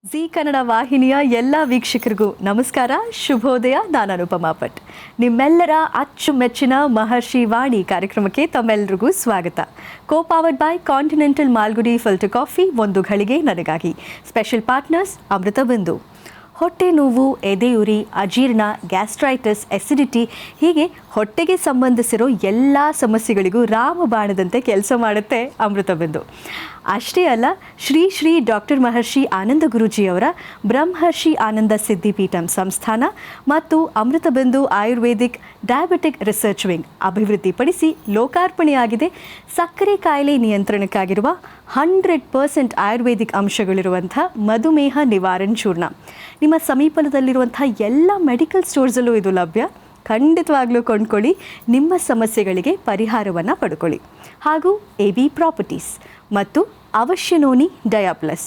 G Kannada ವಾಹಿನಿಯ ಎಲ್ಲ ವೀಕ್ಷಕರಿಗೂ ನಮಸ್ಕಾರ, ಶುಭೋದಯ. ನಾನು ಅನುಪಮಾ ಭಟ್. ನಿಮ್ಮೆಲ್ಲರ ಅಚ್ಚುಮೆಚ್ಚಿನ ಮಹರ್ಷಿ ವಾಣಿ ಕಾರ್ಯಕ್ರಮಕ್ಕೆ ತಮ್ಮೆಲ್ಲರಿಗೂ ಸ್ವಾಗತ. Copowered by Continental Malgudi filter coffee, ಒಂದು ಘಳಿಗೆ ನನಗಾಗಿ. ಸ್ಪೆಷಲ್ ಪಾರ್ಟ್ನರ್ಸ್ ಅಮೃತ ಬಿಂದು. ಹೊಟ್ಟೆ ನೋವು, ಎದೆಯುರಿ, ಅಜೀರ್ಣ, ಗ್ಯಾಸ್ಟ್ರೈಟಿಸ್, ಎಸಿಡಿಟಿ ಹೀಗೆ ಹೊಟ್ಟೆಗೆ ಸಂಬಂಧಿಸಿರೋ ಎಲ್ಲ ಸಮಸ್ಯೆಗಳಿಗೂ ರಾಮಬಾಣದಂತೆ ಕೆಲಸ ಮಾಡುತ್ತೆ ಅಮೃತ ಬಿಂದು. ಅಷ್ಟೇ ಅಲ್ಲ, ಶ್ರೀ ಡಾಕ್ಟರ್ ಮಹರ್ಷಿ ಆನಂದ ಗುರೂಜಿಯವರ ಬ್ರಹ್ಮರ್ಷಿ ಆನಂದ ಸಿದ್ಧಿಪೀಠಂ ಸಂಸ್ಥಾನ ಮತ್ತು ಅಮೃತ ಬಿಂದು ಆಯುರ್ವೇದಿಕ್ ಡಯಾಬಿಟಿಕ್ ರಿಸರ್ಚ್ ವಿಂಗ್ ಅಭಿವೃದ್ಧಿಪಡಿಸಿ ಲೋಕಾರ್ಪಣೆಯಾಗಿದೆ ಸಕ್ಕರೆ ಕಾಯಿಲೆ ನಿಯಂತ್ರಣಕ್ಕಾಗಿರುವ 100% ಆಯುರ್ವೇದಿಕ್ ಅಂಶಗಳಿರುವಂಥ ಮಧುಮೇಹ ನಿವಾರಣ್ ಚೂರ್ಣ. ನಿಮ್ಮ ಸಮೀಪದಲ್ಲಿರುವಂಥ ಎಲ್ಲ ಮೆಡಿಕಲ್ ಸ್ಟೋರ್ಸಲ್ಲೂ ಇದು ಲಭ್ಯ. ಖಂಡಿತವಾಗ್ಲೂ ಕೊಂಡ್ಕೊಳ್ಳಿ, ನಿಮ್ಮ ಸಮಸ್ಯೆಗಳಿಗೆ ಪರಿಹಾರವನ್ನು ಪಡ್ಕೊಳ್ಳಿ. ಹಾಗೂ AB ಪ್ರಾಪರ್ಟೀಸ್ ಮತ್ತು ಅವಶ್ಯನೋನಿ ಡಯಾಪ್ಲಸ್,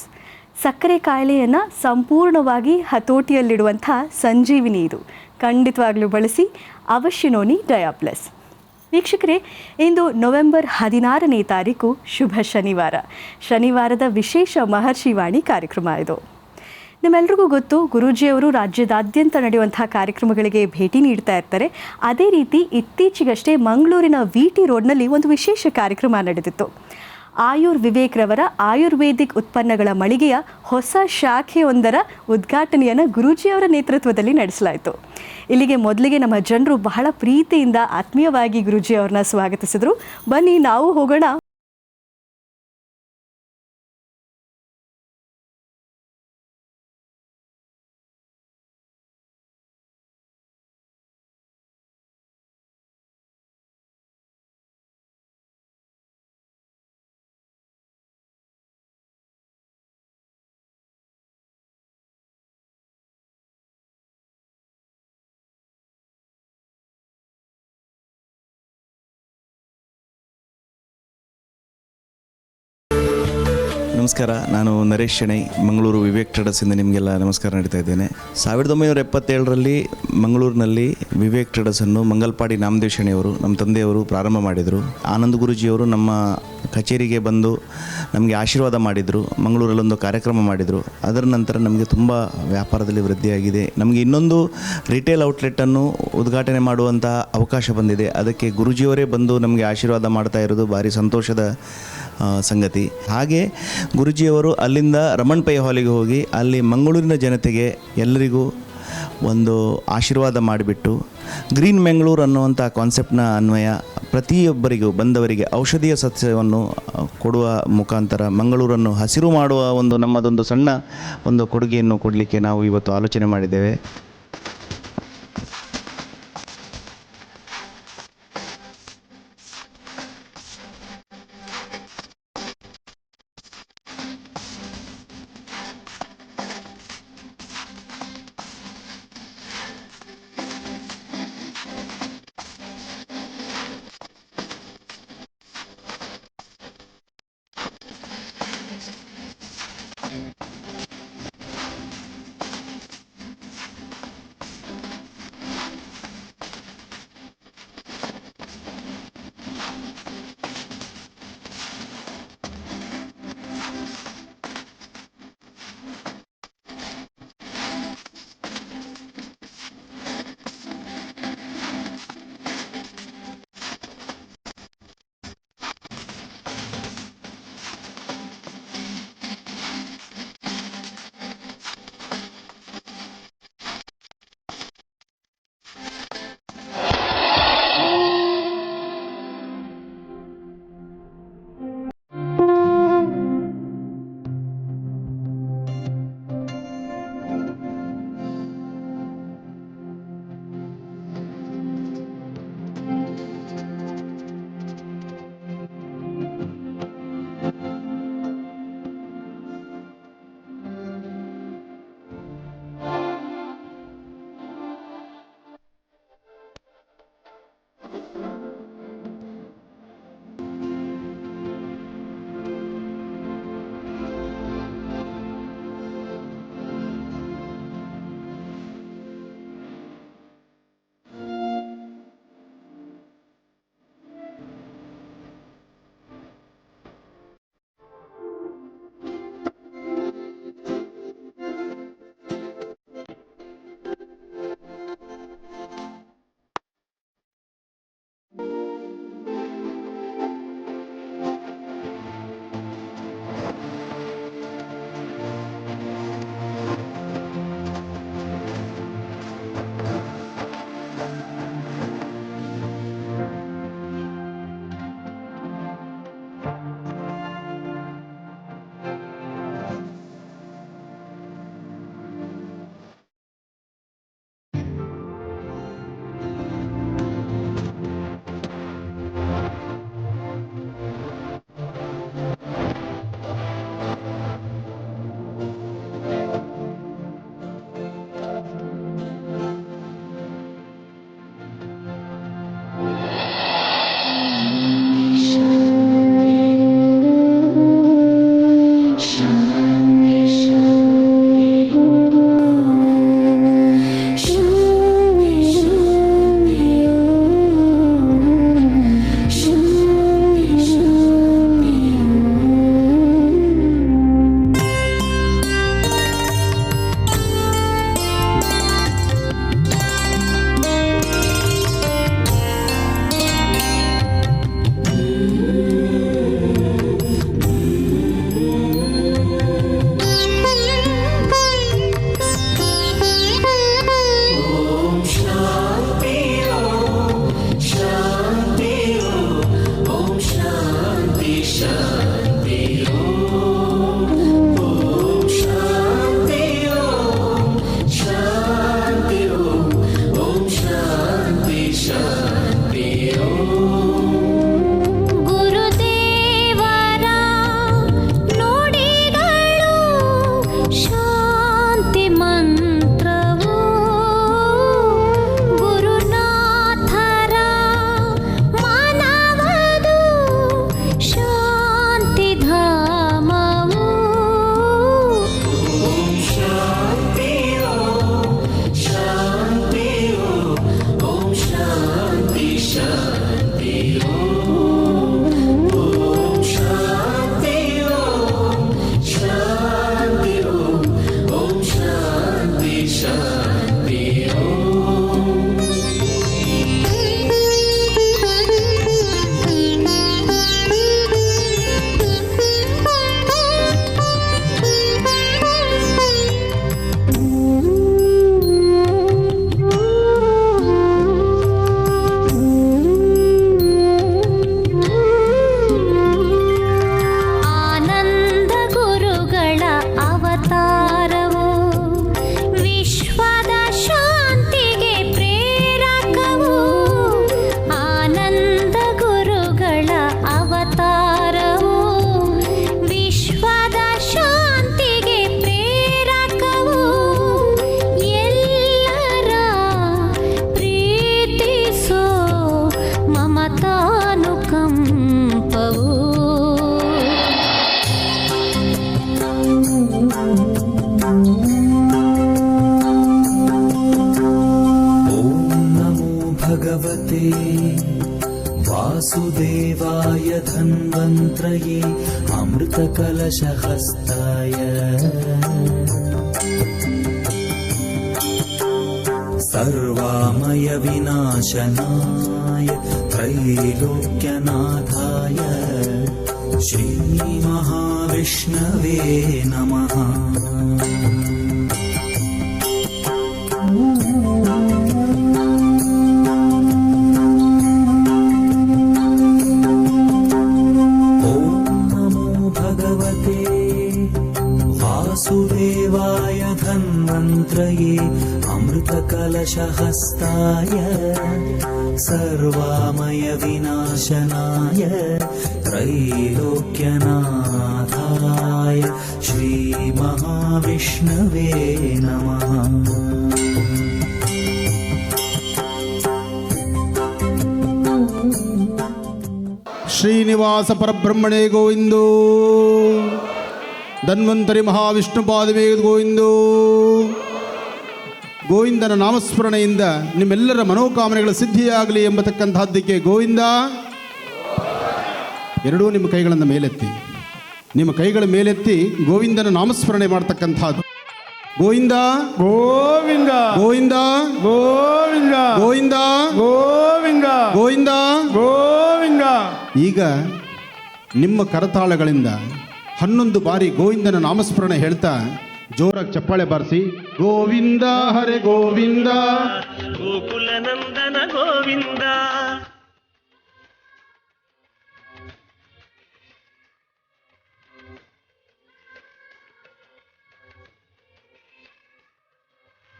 ಸಕ್ಕರೆ ಕಾಯಿಲೆಯನ್ನು ಸಂಪೂರ್ಣವಾಗಿ ಹತೋಟಿಯಲ್ಲಿಡುವಂಥ ಸಂಜೀವಿನಿ ಇದು. ಖಂಡಿತವಾಗ್ಲೂ ಬಳಸಿ ಅವಶ್ಯನೋನಿ ಡಯಾಪ್ಲಸ್. ವೀಕ್ಷಕರೇ, ಇಂದು ನವೆಂಬರ್ 16ನೇ ತಾರೀಕು ಶುಭ ಶನಿವಾರ. ಶನಿವಾರದ ವಿಶೇಷ ಮಹರ್ಷಿ ವಾಣಿ ಕಾರ್ಯಕ್ರಮ ಇದು. ನಿಮ್ಮೆಲ್ರಿಗೂ ಗೊತ್ತು, ಗುರೂಜಿಯವರು ರಾಜ್ಯದಾದ್ಯಂತ ನಡೆಯುವಂಥ ಕಾರ್ಯಕ್ರಮಗಳಿಗೆ ಭೇಟಿ ನೀಡ್ತಾ ಇರ್ತಾರೆ. ಅದೇ ರೀತಿ ಇತ್ತೀಚೆಗಷ್ಟೇ ಮಂಗಳೂರಿನ VT ರೋಡ್ನಲ್ಲಿ ಒಂದು ವಿಶೇಷ ಕಾರ್ಯಕ್ರಮ ನಡೆದಿತ್ತು. ವಿವೇಕ್ ರವರ ಆಯುರ್ವೇದಿಕ್ ಉತ್ಪನ್ನಗಳ ಮಳಿಗೆಯ ಹೊಸ ಶಾಖೆಯೊಂದರ ಉದ್ಘಾಟನೆಯನ್ನು ಗುರೂಜಿಯವರ ನೇತೃತ್ವದಲ್ಲಿ ನಡೆಸಲಾಯಿತು. ಇಲ್ಲಿಗೆ ಮೊದಲಿಗೆ ನಮ್ಮ ಜನರು ಬಹಳ ಪ್ರೀತಿಯಿಂದ ಆತ್ಮೀಯವಾಗಿ ಗುರೂಜಿಯವ್ರನ್ನ ಸ್ವಾಗತಿಸಿದ್ರು. ಬನ್ನಿ ನಾವು ಹೋಗೋಣ. ನಮಸ್ಕಾರ, ನಾನು ನರೇಶ್ ಶೆಣೈ, ಮಂಗಳೂರು ವಿವೇಕ್ ಟ್ರೇಡರ್ಸಿಂದ ನಿಮಗೆಲ್ಲ ನಮಸ್ಕಾರ ನೀಡ್ತಾ ಇದ್ದೇನೆ. 1977ರಲ್ಲಿ ಮಂಗಳೂರಿನಲ್ಲಿ ವಿವೇಕ್ ಟ್ರೇಡರ್ಸನ್ನು ಮಂಗಲ್ಪಾಡಿ ನಾಮದೇವ್ ಶೆಣೆಯವರು, ನಮ್ಮ ತಂದೆಯವರು ಪ್ರಾರಂಭ ಮಾಡಿದರು. ಆನಂದ್ ಗುರೂಜಿಯವರು ನಮ್ಮ ಕಚೇರಿಗೆ ಬಂದು ನಮಗೆ ಆಶೀರ್ವಾದ ಮಾಡಿದರು. ಮಂಗಳೂರಲ್ಲೊಂದು ಕಾರ್ಯಕ್ರಮ ಮಾಡಿದರು. ಅದರ ನಂತರ ನಮಗೆ ತುಂಬ ವ್ಯಾಪಾರದಲ್ಲಿ ವೃದ್ಧಿಯಾಗಿದೆ. ನಮಗೆ ಇನ್ನೊಂದು ರಿಟೇಲ್ ಔಟ್ಲೆಟನ್ನು ಉದ್ಘಾಟನೆ ಮಾಡುವಂಥ ಅವಕಾಶ ಬಂದಿದೆ. ಅದಕ್ಕೆ ಗುರೂಜಿಯವರೇ ಬಂದು ನಮಗೆ ಆಶೀರ್ವಾದ ಮಾಡ್ತಾ ಇರೋದು ಭಾರಿ ಸಂತೋಷದ ಸಂಗತಿ. ಹಾಗೆ ಗುರೂಜಿಯವರು ಅಲ್ಲಿಂದ ರಮಣ್ ಪೈ ಹಾಲಿಗೆ ಹೋಗಿ ಅಲ್ಲಿ ಮಂಗಳೂರಿನ ಜನತೆಗೆ ಎಲ್ಲರಿಗೂ ಒಂದು ಆಶೀರ್ವಾದ ಮಾಡಿಬಿಟ್ಟು ಗ್ರೀನ್ ಮ್ಯಾಂಗ್ಳೂರ್ ಅನ್ನುವಂಥ ಕಾನ್ಸೆಪ್ಟ್ನ ಅನ್ವಯ ಪ್ರತಿಯೊಬ್ಬರಿಗೂ ಬಂದವರಿಗೆ ಔಷಧೀಯ ಸಸ್ಯವನ್ನು ಕೊಡುವ ಮುಖಾಂತರ ಮಂಗಳೂರನ್ನು ಹಸಿರು ಮಾಡುವ ಒಂದು ನಮ್ಮದೊಂದು ಸಣ್ಣ ಒಂದು ಕೊಡುಗೆಯನ್ನು ಕೊಡಲಿಕ್ಕೆ ನಾವು ಇವತ್ತು ಆಲೋಚನೆ ಮಾಡಿದ್ದೇವೆ. ಶಾಂತಿ ಮಂತ್ರವು ಗುರುನಾಥರ ಮಾನವದು ಶಾಂತಿ ಧಾಮವು. ಆನಂದ ಗುರುಗಳ ಅವತಾರವು ವಿಶ್ವದ ಶಾಂತಿಗೆ ಪ್ರೇರಕವು. ಆನಂದ ಗುರುಗಳ ಅವತಾರವು ವಿಶ್ವದ ಶಾಂತಿಗೆ ಪ್ರೇರಕವು. ಎಲ್ಲರ ಪ್ರೀತಿಸೋ ಮಮತಾನುಕಂಪವು. ॐ नमो भगवते वासुदेवाय धन्वन्त्रये अमृतकलशहस्ताय सर्वामयविनाशनाय त्रैलोक्यनाथाय श्रीमहाविष्णवे नमः. वासुदेवाय धन्वन्त्रये अमृतकलशहस्ताय सर्वामयविनाशनाय त्रैलोक्यनाथाय श्रीमहाविष्णवे नमः. ಶ್ರೀನಿವಾಸ ಪರಬ್ರಹ್ಮಣೇ ಗೋವಿಂದೋ, ಧನ್ವಂತರಿ ಮಹಾವಿಷ್ಣುಪಾದವೇ ಗೋವಿಂದೋ. ಗೋವಿಂದನ ನಾಮಸ್ಮರಣೆಯಿಂದ ನಿಮ್ಮೆಲ್ಲರ ಮನೋಕಾಮನೆಗಳ ಸಿದ್ಧಿಯಾಗಲಿ ಎಂಬತಕ್ಕಂತಹದ್ದಕ್ಕೆ ಗೋವಿಂದ. ಎರಡೂ ನಿಮ್ಮ ಕೈಗಳನ್ನು ಮೇಲೆತ್ತಿ, ನಿಮ್ಮ ಕೈಗಳ ಮೇಲೆತ್ತಿ ಗೋವಿಂದನ ನಾಮಸ್ಮರಣೆ ಮಾಡ್ತಕ್ಕಂಥದ್ದು. ಗೋವಿಂದ ಗೋವಿಂದ ಗೋವಿಂದ ಗೋವಿಂದ ಗೋವಿಂದ ಗೋವಿಂದ ಗೋವಿಂದ ಗೋವಿಂದ. ಈಗ ನಿಮ್ಮ ಕರತಾಳಗಳಿಂದ 11 ಬಾರಿ ಗೋವಿಂದನ ನಾಮಸ್ಮರಣೆ ಹೇಳ್ತಾ ಜೋರಾಗಿ ಚಪ್ಪಾಳೆ ಬಾರಿಸಿ ಗೋವಿಂದ ಹರೆ ಗೋವಿಂದ ಗೋಕುಲ ನಂದನ ಗೋವಿಂದ.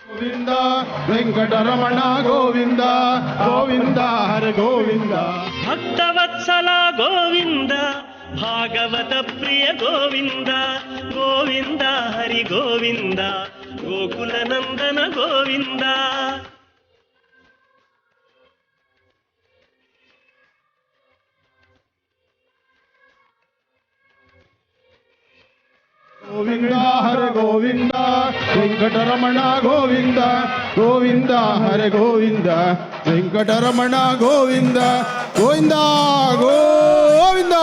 ಗೋವಿಂದ ವೆಂಕಟರಮಣ ಗೋವಿಂದ ಗೋವಿಂದ ಹರೆ ಗೋವಿಂದ. ಭಕ್ತವತ್ಸಲ ಗೋವಿಂದ, ಭಾಗವತ ಪ್ರಿಯ ಗೋವಿಂದ. ಗೋವಿಂದ ಹರಿ ಗೋವಿಂದ, ಗೋಕುಲ ನಂದನ ಗೋವಿಂದ. ಗೋವಿಂದ ಹರೆ ಗೋವಿಂದ ವೆಂಕಟರಮಣ ಗೋವಿಂದ ಗೋವಿಂದ ಹರೆ ಗೋವಿಂದ ವೆಂಕಟರಮಣ ಗೋವಿಂದ ಗೋವಿಂದ ಗೋವಿಂದ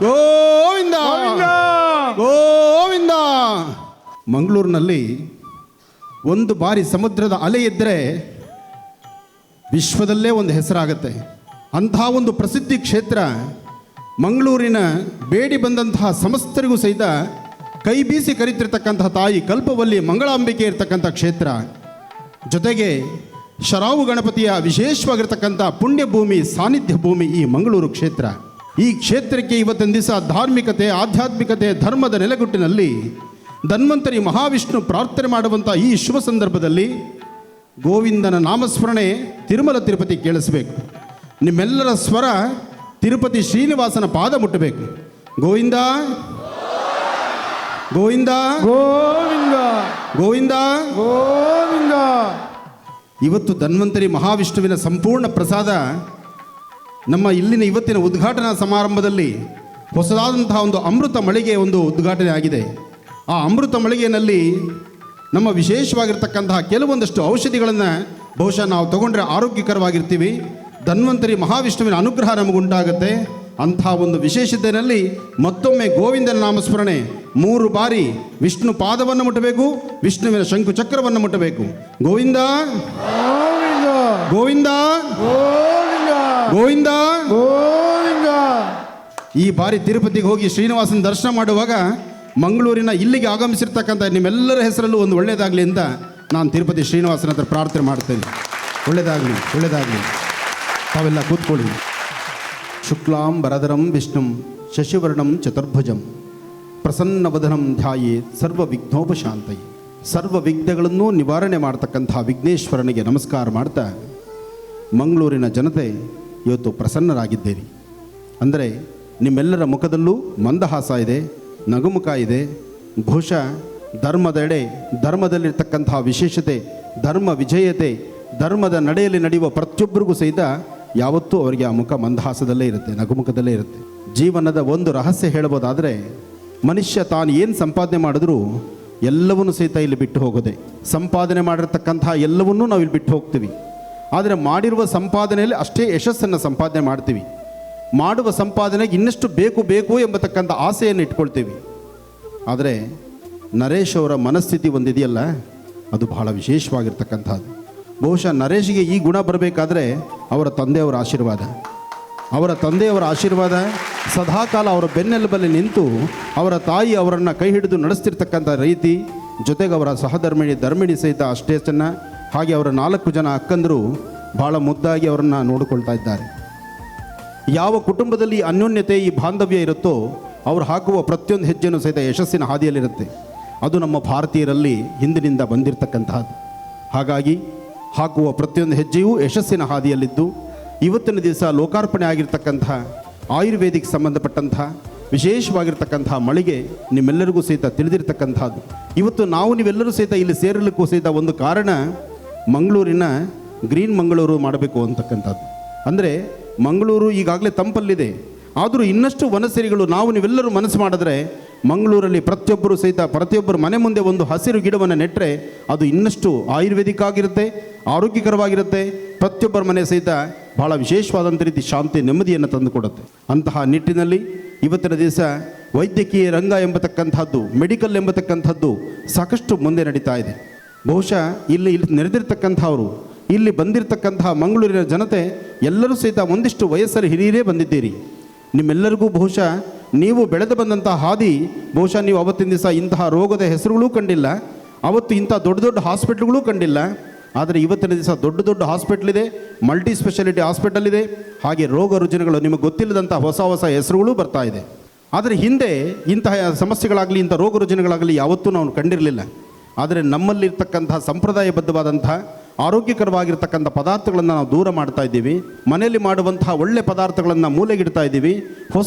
ಗೋವಿಂದ ಗೋವಿಂದ. ಮಂಗಳೂರಿನಲ್ಲಿ ಒಂದು ಬಾರಿ ಸಮುದ್ರದ ಅಲೆ ಇದ್ದರೆ ವಿಶ್ವದಲ್ಲೇ ಒಂದು ಹೆಸರಾಗತ್ತೆ. ಅಂತಹ ಒಂದು ಪ್ರಸಿದ್ಧಿ ಕ್ಷೇತ್ರ ಮಂಗಳೂರಿನ ಬೇಡಿ ಬಂದಂತಹ ಸಮಸ್ತರಿಗೂ ಸಹಿತ ಕೈ ಬೀಸಿ ಕರೀತಿರ್ತಕ್ಕಂತಹ ತಾಯಿ ಕಲ್ಪವಲ್ಲಿ ಮಂಗಳಾಂಬಿಕೆ ಇರ್ತಕ್ಕಂಥ ಕ್ಷೇತ್ರ. ಜೊತೆಗೆ ಶರಾವು ಗಣಪತಿಯ ವಿಶೇಷವಾಗಿರ್ತಕ್ಕಂಥ ಪುಣ್ಯ ಭೂಮಿ, ಸಾನ್ನಿಧ್ಯ ಭೂಮಿ ಈ ಮಂಗಳೂರು ಕ್ಷೇತ್ರ. ಈ ಕ್ಷೇತ್ರಕ್ಕೆ ಇವತ್ತಿನ ದಿವಸ ಧಾರ್ಮಿಕತೆ, ಆಧ್ಯಾತ್ಮಿಕತೆ, ಧರ್ಮದ ನೆಲೆಗುಟ್ಟಿನಲ್ಲಿ ಧನ್ವಂತರಿ ಮಹಾವಿಷ್ಣು ಪ್ರಾರ್ಥನೆ ಮಾಡುವಂಥ ಈ ಶುಭ ಸಂದರ್ಭದಲ್ಲಿ ಗೋವಿಂದನ ನಾಮಸ್ಮರಣೆ ತಿರುಮಲ ತಿರುಪತಿ ಕೇಳಿಸಬೇಕು. ನಿಮ್ಮೆಲ್ಲರ ಸ್ವರ ತಿರುಪತಿ ಶ್ರೀನಿವಾಸನ ಪಾದ ಮುಟ್ಟಬೇಕು. ಗೋವಿಂದ ಗೋವಿಂದ ಗೋವಿಂದ ಗೋವಿಂದ. ಗೋವಿಂದ ಇವತ್ತು ಧನ್ವಂತರಿ ಮಹಾವಿಷ್ಣುವಿನ ಸಂಪೂರ್ಣ ಪ್ರಸಾದ ನಮ್ಮ ಇಲ್ಲಿನ ಇವತ್ತಿನ ಉದ್ಘಾಟನಾ ಸಮಾರಂಭದಲ್ಲಿ ಹೊಸದಾದಂತಹ ಒಂದು ಅಮೃತ ಮಳಿಗೆ ಒಂದು ಉದ್ಘಾಟನೆ ಆಗಿದೆ. ಆ ಅಮೃತ ಮಳಿಗೆಯಲ್ಲಿ ನಮ್ಮ ವಿಶೇಷವಾಗಿರ್ತಕ್ಕಂತಹ ಕೆಲವೊಂದಷ್ಟು ಔಷಧಿಗಳನ್ನು ಬಹುಶಃ ನಾವು ತಗೊಂಡ್ರೆ ಆರೋಗ್ಯಕರವಾಗಿರ್ತೀವಿ. ಧನ್ವಂತರಿ ಮಹಾವಿಷ್ಣುವಿನ ಅನುಗ್ರಹ ನಮಗುಂಟಾಗುತ್ತೆ. ಅಂಥ ಒಂದು ವಿಶೇಷತೆಯಲ್ಲಿ ಮತ್ತೊಮ್ಮೆ ಗೋವಿಂದನ ನಾಮಸ್ಮರಣೆ 3 ಬಾರಿ ವಿಷ್ಣು ಪಾದವನ್ನು ಮುಟ್ಟಬೇಕು, ವಿಷ್ಣುವಿನ ಶಂಕು ಚಕ್ರವನ್ನು ಮುಟ್ಟಬೇಕು. ಗೋವಿಂದ ಗೋವಿಂದ ಗೋವಿಂದ ಗೋವಿಂದ ಗೋವಿಂದ. ಗೋವಿಂದ. ಈ ಬಾರಿ ತಿರುಪತಿಗೆ ಹೋಗಿ ಶ್ರೀನಿವಾಸನ ದರ್ಶನ ಮಾಡುವಾಗ ಮಂಗಳೂರಿನ ಇಲ್ಲಿಗೆ ಆಗಮಿಸಿರ್ತಕ್ಕಂಥ ನಿಮ್ಮೆಲ್ಲರ ಹೆಸರಲ್ಲೂ ಒಂದು ಒಳ್ಳೆಯದಾಗಲಿ ಅಂತ ನಾನು ತಿರುಪತಿ ಶ್ರೀನಿವಾಸನ ಹತ್ರ ಪ್ರಾರ್ಥನೆ ಮಾಡ್ತೇನೆ. ಒಳ್ಳೆಯದಾಗಲಿ, ಒಳ್ಳೆಯದಾಗಲಿ. ತಾವೆಲ್ಲ ಕೂತ್ಕೊಳ್ಳಿ. ಶುಕ್ಲಾಂ ವರದರಂ ವಿಷ್ಣುಂ ಶಶಿವರ್ಣಂ ಚತುರ್ಭುಜಂ ಪ್ರಸನ್ನವದನಂ ಧ್ಯಾಯೇ ಸರ್ವ ವಿಘ್ನೋಪಶಾಂತಯೇ. ಸರ್ವ ವಿಘ್ನಗಳನ್ನು ನಿವಾರಣೆ ಮಾಡ್ತಕ್ಕಂಥ ವಿಘ್ನೇಶ್ವರನಿಗೆ ನಮಸ್ಕಾರ ಮಾಡ್ತಾ, ಮಂಗಳೂರಿನ ಜನತೆ ಇವತ್ತು ಪ್ರಸನ್ನರಾಗಿದ್ದೀರಿ ಅಂದರೆ ನಿಮ್ಮೆಲ್ಲರ ಮುಖದಲ್ಲೂ ಮಂದಹಾಸ ಇದೆ, ನಗುಮುಖ ಇದೆ. ಬಹುಶಃ ಧರ್ಮದೆಡೆ, ಧರ್ಮದಲ್ಲಿರ್ತಕ್ಕಂತಹ ವಿಶೇಷತೆ, ಧರ್ಮ ವಿಜಯತೆ, ಧರ್ಮದ ನಡೆಯಲ್ಲಿ ನಡೆಯುವ ಪ್ರತಿಯೊಬ್ಬರಿಗೂ ಸಹಿತ ಯಾವತ್ತೂ ಅವರಿಗೆ ಆ ಮುಖ ಮಂದಹಾಸದಲ್ಲೇ ಇರುತ್ತೆ, ನಗುಮುಖದಲ್ಲೇ ಇರುತ್ತೆ. ಜೀವನದ ಒಂದು ರಹಸ್ಯ ಹೇಳಬಹುದಾದರೆ, ಮನುಷ್ಯ ತಾನು ಏನು ಸಂಪಾದನೆ ಮಾಡಿದ್ರೂ ಎಲ್ಲವನ್ನೂ ಸಹಿತ ಇಲ್ಲಿ ಬಿಟ್ಟು ಹೋಗೋದೆ. ಸಂಪಾದನೆ ಮಾಡಿರ್ತಕ್ಕಂತಹ ಎಲ್ಲವನ್ನೂ ನಾವು ಇಲ್ಲಿ ಬಿಟ್ಟು ಹೋಗ್ತೀವಿ. ಆದರೆ ಮಾಡಿರುವ ಸಂಪಾದನೆಯಲ್ಲಿ ಅಷ್ಟೇ ಯಶಸ್ಸನ್ನು ಸಂಪಾದನೆ ಮಾಡ್ತೀವಿ. ಮಾಡುವ ಸಂಪಾದನೆಗೆ ಇನ್ನಷ್ಟು ಬೇಕು ಬೇಕು ಎಂಬತಕ್ಕಂಥ ಆಸೆಯನ್ನು ಇಟ್ಕೊಳ್ತೀವಿ. ಆದರೆ ನರೇಶ್ ಅವರ ಮನಸ್ಥಿತಿ ಒಂದಿದೆಯಲ್ಲ, ಅದು ಬಹಳ ವಿಶೇಷವಾಗಿರ್ತಕ್ಕಂಥದ್ದು. ಬಹುಶಃ ನರೇಶ್ಗೆ ಈ ಗುಣ ಬರಬೇಕಾದ್ರೆ ಅವರ ತಂದೆಯವರ ಆಶೀರ್ವಾದ, ಅವರ ತಂದೆಯವರ ಆಶೀರ್ವಾದ ಸದಾಕಾಲ ಅವರ ಬೆನ್ನೆಲುಬಲ್ಲಿ ನಿಂತು ಅವರ ತಾಯಿ ಅವರನ್ನು ಕೈ ಹಿಡಿದು ನಡೆಸ್ತಿರ್ತಕ್ಕಂಥ ರೀತಿ, ಜೊತೆಗೆ ಅವರ ಧರ್ಮಿಣಿ ಸಹಿತ ಅಷ್ಟೇ ಚೆನ್ನ. ಹಾಗೆ ಅವರ 4 ಜನ ಅಕ್ಕಂದರು ಭಾಳ ಮುದ್ದಾಗಿ ಅವರನ್ನು ನೋಡಿಕೊಳ್ತಾ ಇದ್ದಾರೆ. ಯಾವ ಕುಟುಂಬದಲ್ಲಿ ಅನ್ಯೋನ್ಯತೆ, ಈ ಬಾಂಧವ್ಯ ಇರುತ್ತೋ ಅವರು ಹಾಕುವ ಪ್ರತಿಯೊಂದು ಹೆಜ್ಜೆನೂ ಸಹಿತ ಯಶಸ್ಸಿನ ಹಾದಿಯಲ್ಲಿರುತ್ತೆ. ಅದು ನಮ್ಮ ಭಾರತೀಯರಲ್ಲಿ ಹಿಂದಿನಿಂದ ಬಂದಿರತಕ್ಕಂತಹದ್ದು. ಹಾಗಾಗಿ ಹಾಕುವ ಪ್ರತಿಯೊಂದು ಹೆಜ್ಜೆಯೂ ಯಶಸ್ಸಿನ ಹಾದಿಯಲ್ಲಿದ್ದು, ಇವತ್ತಿನ ದಿವಸ ಲೋಕಾರ್ಪಣೆ ಆಗಿರ್ತಕ್ಕಂತಹ ಆಯುರ್ವೇದಿಕ್ ಸಂಬಂಧಪಟ್ಟಂಥ ವಿಶೇಷವಾಗಿರ್ತಕ್ಕಂತಹ ಮಳಿಗೆ ನಿಮ್ಮೆಲ್ಲರಿಗೂ ಸಹಿತ ತಿಳಿದಿರ್ತಕ್ಕಂಥದ್ದು. ಇವತ್ತು ನಾವು ನೀವೆಲ್ಲರೂ ಸಹಿತ ಇಲ್ಲಿ ಸೇರಲಿಕ್ಕೂ ಸಹಿತ ಒಂದು ಕಾರಣ, ಮಂಗಳೂರಿನ ಗ್ರೀನ್ ಮಂಗಳೂರು ಮಾಡಬೇಕು ಅಂತಕ್ಕಂಥದ್ದು. ಅಂದರೆ ಮಂಗಳೂರು ಈಗಾಗಲೇ ತಂಪಲ್ಲಿದೆ, ಆದರೂ ಇನ್ನಷ್ಟು ವನಸಿರಿಗಳು ನಾವು ನೀವೆಲ್ಲರೂ ಮನಸ್ಸು ಮಾಡಿದ್ರೆ ಮಂಗಳೂರಲ್ಲಿ ಪ್ರತಿಯೊಬ್ಬರ ಮನೆ ಮುಂದೆ ಒಂದು ಹಸಿರು ಗಿಡವನ್ನು ನೆಟ್ಟರೆ ಅದು ಇನ್ನಷ್ಟು ಆಯುರ್ವೇದಿಕ್ ಆಗಿರುತ್ತೆ, ಆರೋಗ್ಯಕರವಾಗಿರುತ್ತೆ. ಪ್ರತಿಯೊಬ್ಬರ ಮನೆ ಸಹಿತ ಭಾಳ ವಿಶೇಷವಾದಂಥ ರೀತಿ ಶಾಂತಿ, ನೆಮ್ಮದಿಯನ್ನು ತಂದುಕೊಡುತ್ತೆ. ಅಂತಹ ನಿಟ್ಟಿನಲ್ಲಿ ಇವತ್ತಿನ ದಿವಸ ವೈದ್ಯಕೀಯ ರಂಗ ಎಂಬತಕ್ಕಂಥದ್ದು, ಮೆಡಿಕಲ್ ಎಂಬತಕ್ಕಂಥದ್ದು ಸಾಕಷ್ಟು ಮುಂದೆ ನಡೀತಾ ಇದೆ. ಬಹುಶಃ ಇಲ್ಲಿ ನೆರೆದಿರ್ತಕ್ಕಂಥವರು, ಇಲ್ಲಿ ಬಂದಿರತಕ್ಕಂತಹ ಮಂಗಳೂರಿನ ಜನತೆ ಎಲ್ಲರೂ ಸಹಿತ ಒಂದಿಷ್ಟು ವಯಸ್ಸಲ್ಲಿ ಹಿರಿಯರೇ ಬಂದಿದ್ದೀರಿ. ನಿಮ್ಮೆಲ್ಲರಿಗೂ ಬಹುಶಃ ನೀವು ಬೆಳೆದು ಬಂದಂಥ ಹಾದಿ, ಬಹುಶಃ ನೀವು ಅವತ್ತಿನ ದಿವಸ ಇಂತಹ ರೋಗದ ಹೆಸರುಗಳೂ ಕಂಡಿಲ್ಲ, ಅವತ್ತು ಇಂಥ ದೊಡ್ಡ ದೊಡ್ಡ ಹಾಸ್ಪಿಟ್ಲ್ಗಳೂ ಕಂಡಿಲ್ಲ. ಆದರೆ ಇವತ್ತಿನ ದಿವಸ ದೊಡ್ಡ ದೊಡ್ಡ ಹಾಸ್ಪಿಟ್ಲ್ ಇದೆ, ಮಲ್ಟಿ ಸ್ಪೆಷಾಲಿಟಿ ಹಾಸ್ಪಿಟಲ್ ಇದೆ. ಹಾಗೆ ರೋಗ ರುಜಿನಗಳು ನಿಮಗೆ ಗೊತ್ತಿಲ್ಲದಂಥ ಹೊಸ ಹೊಸ ಹೆಸರುಗಳು ಬರ್ತಾ ಇದೆ. ಆದರೆ ಹಿಂದೆ ಇಂತಹ ಸಮಸ್ಯೆಗಳಾಗಲಿ, ಇಂಥ ರೋಗ ರುಜಿನಗಳಾಗಲಿ ಯಾವತ್ತೂ ನಾವು ಕಂಡಿರಲಿಲ್ಲ. ಆದರೆ ನಮ್ಮಲ್ಲಿರ್ತಕ್ಕಂಥ ಸಂಪ್ರದಾಯಬದ್ಧವಾದಂಥ ಆರೋಗ್ಯಕರವಾಗಿರ್ತಕ್ಕಂಥ ಪದಾರ್ಥಗಳನ್ನು ನಾವು ದೂರ ಮಾಡ್ತಾ ಇದ್ದೀವಿ. ಮನೆಯಲ್ಲಿ ಮಾಡುವಂತಹ ಒಳ್ಳೆ ಪದಾರ್ಥಗಳನ್ನು ಮೂಲೆಗಿಡ್ತಾ ಇದ್ದೀವಿ. ಹೊಸ